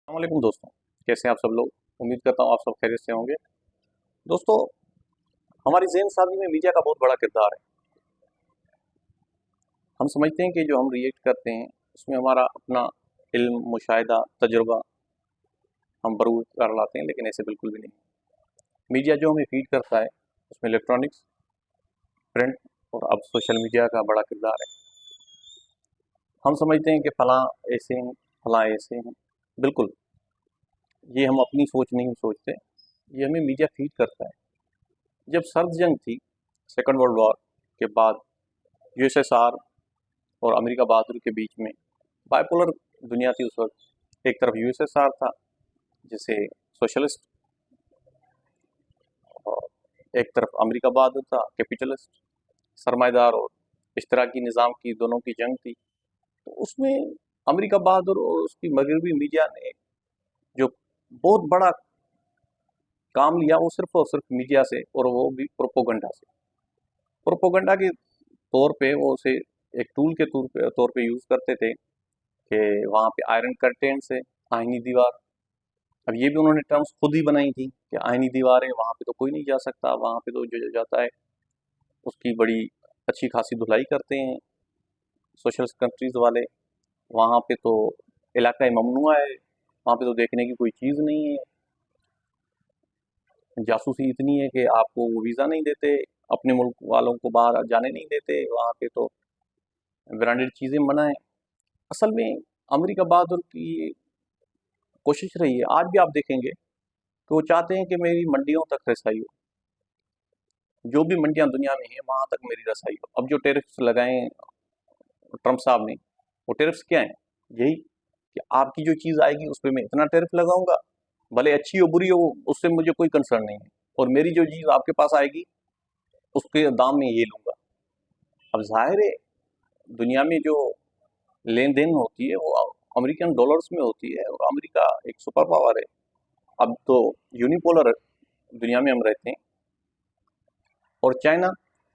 अस्सलामुअलैकुम दोस्तों, कैसे हैं आप सब लोग। उम्मीद करता हूँ आप सब खैरियत से होंगे। दोस्तों, हमारी ज़हन साजी में मीडिया का बहुत बड़ा किरदार है। हम समझते हैं कि जो हम रिएक्ट करते हैं उसमें हमारा अपना इल्म, मुशाहिदा, तजुर्बा हम बरूर कर लाते हैं, लेकिन ऐसे बिल्कुल भी नहीं। मीडिया जो हमें फीड करता है उसमें इलेक्ट्रॉनिक्स, प्रिंट और अब सोशल मीडिया का बड़ा किरदार है। हम समझते हैं कि फ़लाँ ऐसे हैं, फ़लाँ ऐसे हैं। बिल्कुल, ये हम अपनी सोच नहीं सोचते, ये हमें मीडिया फीड करता है। जब सर्द जंग थी, सेकंड वर्ल्ड वॉर के बाद, यूएसएसआर और अमेरिका बहादुर के बीच में बाइपोलर दुनिया थी उस वक्त। एक तरफ यूएसएसआर था जिसे सोशलिस्ट, और एक तरफ अमेरिका बहादुर था कैपिटलिस्ट, सरमाएदार और इश्तराकी निज़ाम की दोनों की जंग थी। तो उसमें अमेरिका बहादुर और उसकी मगरबी मीडिया ने जो बहुत बड़ा काम लिया वो सिर्फ और सिर्फ मीडिया से, और वो भी प्रोपोगंडा से। प्रोपोगंडा के तौर पे वो उसे एक टूल के तौर पे यूज़ करते थे कि वहाँ पे आयरन कर्टेन्स है, आईनी दीवार। अब ये भी उन्होंने टर्म्स खुद ही बनाई थी कि आईनी दीवार है, वहाँ पे तो कोई नहीं जा सकता, वहाँ पे तो जो जाता है उसकी बड़ी अच्छी खासी धुलाई करते हैं सोशलिस्ट कंट्रीज़ वाले। वहाँ पे तो इलाका ममनुआ है, वहाँ पे तो देखने की कोई चीज़ नहीं है। जासूसी इतनी है कि आपको वो वीज़ा नहीं देते, अपने मुल्क वालों को बाहर जाने नहीं देते, वहाँ पे तो ब्रांडेड चीज़ें मना है। असल में अमेरिका बहादुर की कोशिश रही है, आज भी आप देखेंगे तो वो चाहते हैं कि मेरी मंडियों तक रसाई हो, जो भी मंडियां दुनिया में हैं वहां तक मेरी रसाई हो। अब जो टेरिफ्स लगाए ट्रम्प साहब ने, वो टेरिफ्स क्या हैं? यही कि आपकी जो चीज़ आएगी उस पर मैं इतना टेरिफ लगाऊंगा, भले अच्छी हो बुरी हो उससे मुझे कोई कंसर्न नहीं है, और मेरी जो चीज़ आपके पास आएगी उसके दाम में ये लूंगा। अब जाहिर है दुनिया में जो लेन देन होती है वो अमेरिकन डॉलर्स में होती है, और अमेरिका एक सुपर पावर है। अब तो यूनिपोलर दुनिया में हम रहते हैं। और चाइना,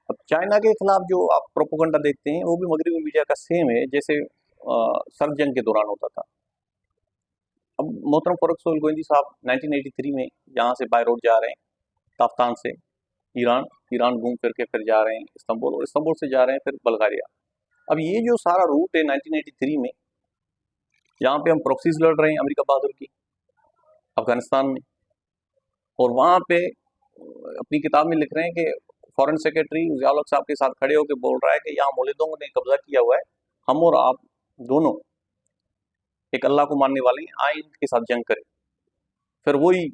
अब चाइना के खिलाफ जो आप प्रोपोगंडा देखते हैं वो भी मगरबी मीडिया का सेम है, जैसे सर्द जंग के दौरान होता था। अब मोहतरम फरुख गोविंदी साहब 1983 में यहाँ से बाय रोड जा रहे हैं, ताफ्तान से ईरान, ईरान घूम फिर के फिर जा रहे हैं इस्तांबुल, और इस्तांबुल से जा रहे हैं फिर बल्गारिया। अब ये जो सारा रूट है 1983 में, यहाँ पे हम प्रॉक्सीज लड़ रहे हैं अमेरिका बहादुर की अफगानिस्तान में, और वहाँ पे अपनी किताब में लिख रहे हैं कि फॉरेन सेक्रेटरी ज़िया उल हक साहब के साथ खड़े होकर बोल रहा है कि यहाँ मोलिदों ने कब्जा किया हुआ है, हम और आप दोनों एक अल्लाह को मानने वाले हैं, आए इनके साथ जंग करें। फिर वही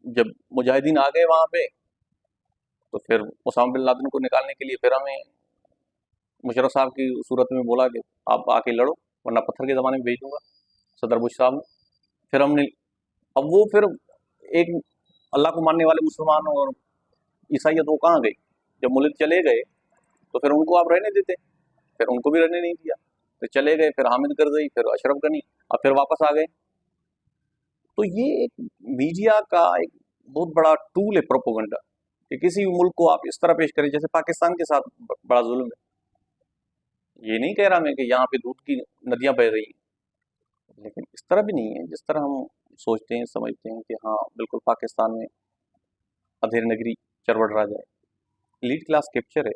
जब मुजाहिदीन आ गए वहाँ पे, तो फिर उसामा बिन लादेन को निकालने के लिए फिर हमें मुशर्रफ साहब की सूरत में बोला कि आप आके लड़ो वरना पत्थर के ज़माने में भेज दूंगा, सदर बुश साहब ने। फिर हमने, अब वो फिर एक अल्लाह को मानने वाले मुसलमान और ईसाइयत वो कहाँ गई? जब मुल्क चले गए तो फिर उनको आप रहने देते, फिर उनको भी रहने नहीं दिया, फिर चले गए, फिर हामिद करजई, फिर अशरफ गनी, अब फिर वापस आ गए। तो ये एक मीडिया का एक बहुत बड़ा टूल है प्रोपोगंडा, कि किसी भी मुल्क को आप इस तरह पेश करें जैसे पाकिस्तान के साथ बड़ा जुल्म है। ये नहीं कह रहा मैं कि यहाँ पे दूध की नदियां बह रही हैं, लेकिन इस तरह भी नहीं है जिस तरह हम सोचते हैं समझते हैं कि हाँ बिल्कुल पाकिस्तान में अधेर नगरी चरवड़ राजा है। एलीट क्लास कैप्चर है,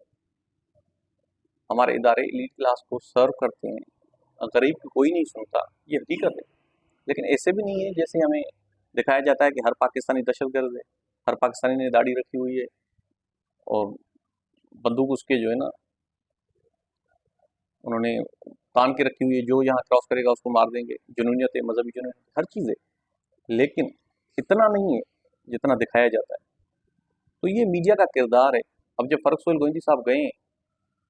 हमारे इदारे एलीट क्लास को सर्व करते हैं, गरीब को कोई नहीं सुनता, ये हकीकत है। लेकिन ऐसे भी नहीं है जैसे हमें दिखाया जाता है कि हर पाकिस्तानी दहशतगर्द है, हर पाकिस्तानी ने दाढ़ी रखी हुई है और बंदूक उसके जो है ना उन्होंने तान के रखी हुई है, जो यहाँ क्रॉस करेगा उसको मार देंगे। जुनूनियत है, मजहबी जुनूनियत, हर चीज़ है, लेकिन इतना नहीं है जितना दिखाया जाता है। तो ये मीडिया का किरदार है। अब जब फरुख गोविंदी साहब गए हैं,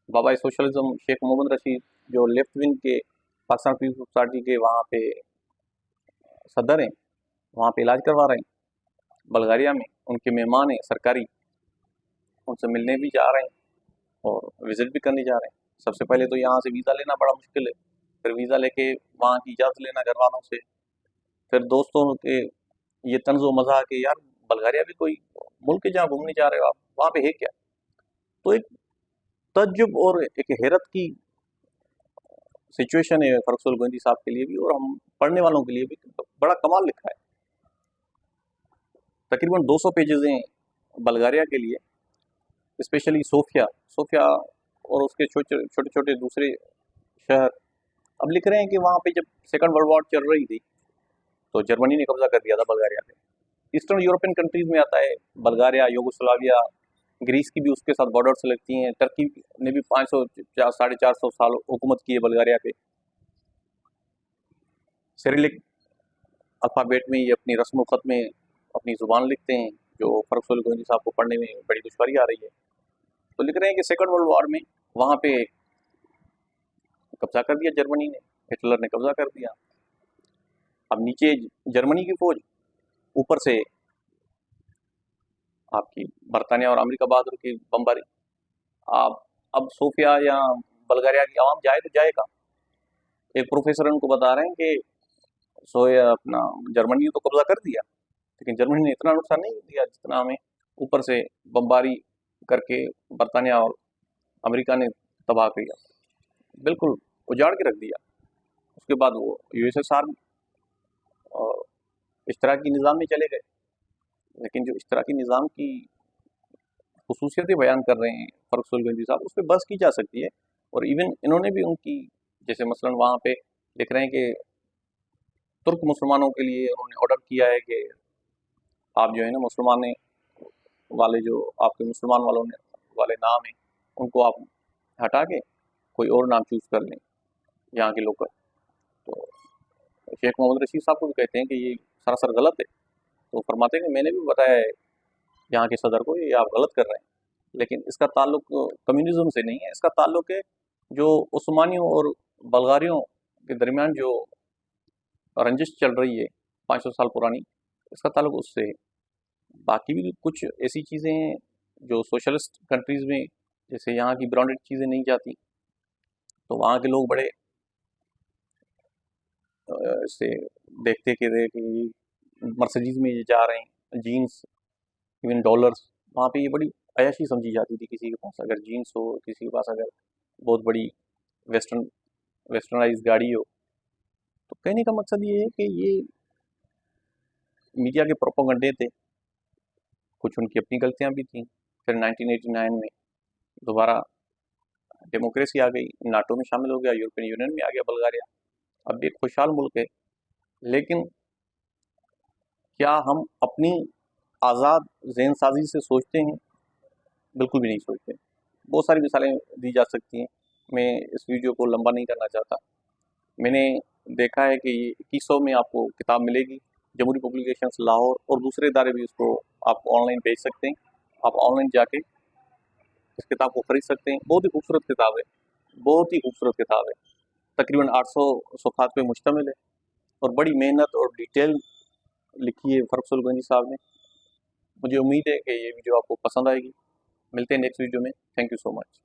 बाबा सोशलिज्म शेख मोहम्मद रशीद जो लेफ्ट विंग के पाकिस्तान पीपल्स पार्टी के वहाँ पे सदर हैं, वहाँ पे इलाज करवा रहे हैं बल्गारिया में, उनके मेहमान हैं सरकारी, उनसे मिलने भी जा रहे हैं और विजिट भी करने जा रहे हैं। सबसे पहले तो यहाँ से वीज़ा लेना बड़ा मुश्किल है, फिर वीज़ा लेके वहाँ की इजाज़त लेना घर वालों से, फिर दोस्तों के ये तंज़ो मज़ाक के यार बल्गारिया भी कोई मुल्क है जहाँ घूमने जा रहे हो आप, वहाँ पे है क्या? तो एक तज्जुब और एक हैरत की सिचुएशन है फरुख गोविंदी साहब के लिए भी और हम पढ़ने वालों के लिए भी बड़ा कमाल लिखा है। तकरीबन 200 पेजेज हैं बल्गारिया के लिए, स्पेशली सोफिया सोफिया और उसके छोटे छोटे छोटे दूसरे शहर। अब लिख रहे हैं कि वहाँ पे जब सेकंड वर्ल्ड वॉर चल रही थी तो जर्मनी ने कब्जा कर दिया था बल्गारिया पे। ईस्टर्न यूरोपियन कंट्रीज में आता है बल्गारिया, यूगोस्लाविया, ग्रीस की भी उसके साथ बॉर्डर से लगती हैं, टर्की ने भी 500 450 साल हुकूमत की है बल्गारिया पे। सिरिलिक अल्फ़ाबेट में ये अपनी रस्म ख़त में अपनी ज़ुबान लिखते हैं, जो फरुख गोविंदी साहब को पढ़ने में बड़ी दुश्वारी आ रही है। तो लिख रहे हैं कि सेकंड वर्ल्ड वॉर में वहाँ पे कब्जा कर दिया जर्मनी ने, हिटलर ने कब्जा कर दिया। अब नीचे जर्मनी की फौज, ऊपर से आपकी बरतानिया और अमेरिका बहादुर की बमबारी। आप अब सोफिया या बल्गारिया की आवाम जाए तो जाएगा। एक प्रोफेसर उनको बता रहे हैं कि सोया अपना जर्मनी ने तो कब्जा कर दिया, लेकिन जर्मनी ने इतना नुकसान नहीं दिया जितना हमें ऊपर से बमबारी करके बरतानिया और अमेरिका ने तबाह किया, बिल्कुल उजाड़ के रख दिया। उसके बाद वो यूएसएसआर और इश्तराकी निज़ाम में चले गए। लेकिन जो इश्तराकी निज़ाम की खसूसियतें बयान कर रहे हैं फरुख गोविंदी साहब, उस पर बहस की जा सकती है। और इवन इन्होंने भी उनकी, जैसे मसलन वहाँ पे लिख रहे हैं कि तुर्क मुसलमानों के लिए उन्होंने ऑर्डर किया है कि आप जो है ना मुसलमान वाले जो आपके मुसलमान वालों ने वाले नाम हैं उनको आप हटा के कोई और नाम चूज़ कर लें यहाँ के लोकल। तो शेख मोहम्मद रशीद साहब को भी कहते हैं कि ये सरासर गलत है। तो फरमाते हैं कि मैंने भी बताया है यहाँ के सदर को ये आप गलत कर रहे हैं, लेकिन इसका ताल्लुक कम्युनिज्म से नहीं है, इसका ताल्लुक है जो उस्मानियों और बल्गारियों के दरमियान जो रंजिश चल रही है 500 साल पुरानी, इसका ताल्लुक उससे है। बाकी भी कुछ ऐसी चीज़ें हैं जो सोशलिस्ट कंट्रीज़ में, जैसे यहाँ की ब्रांडेड चीज़ें नहीं जाती, तो वहाँ के लोग बड़े से देखते कि मर्सिडीज़ में ये जा रहे हैं, जीन्स, इवन डॉलर्स, वहाँ पे ये बड़ी अय्याशी समझी जाती थी। किसी के पास अगर जीन्स हो, किसी के पास अगर बहुत बड़ी वेस्टर्नाइज गाड़ी हो। तो कहने का मकसद ये है कि ये मीडिया के प्रोपेगेंडे थे, कुछ उनकी अपनी गलतियाँ भी थी। फिर 1989 में दोबारा डेमोक्रेसी आ गई, नाटो में शामिल हो गया, यूरोपियन यूनियन में आ गया बल्गारिया। अब भी एक खुशहाल मुल्क है, लेकिन क्या हम अपनी आज़ाद ज़हन साजी से सोचते हैं? बिल्कुल भी नहीं सोचते। बहुत सारी मिसालें दी जा सकती हैं, मैं इस वीडियो को लंबा नहीं करना चाहता। मैंने देखा है कि 2100 में आपको किताब मिलेगी, जमहूरी पब्लिकेशंस लाहौर, और दूसरे इदारे भी उसको आपको ऑनलाइन भेज सकते हैं। आप ऑनलाइन जाके इस किताब को खरीद सकते हैं। बहुत ही खूबसूरत किताब है, बहुत ही खूबसूरत किताब है। तकरीबन 800 सफ़हात पे मुश्तमिल है और बड़ी मेहनत और डिटेल लिखी है फरुख गोविंदी साहब ने। मुझे उम्मीद है कि ये वीडियो आपको पसंद आएगी। मिलते हैं नेक्स्ट वीडियो में। Thank you so much.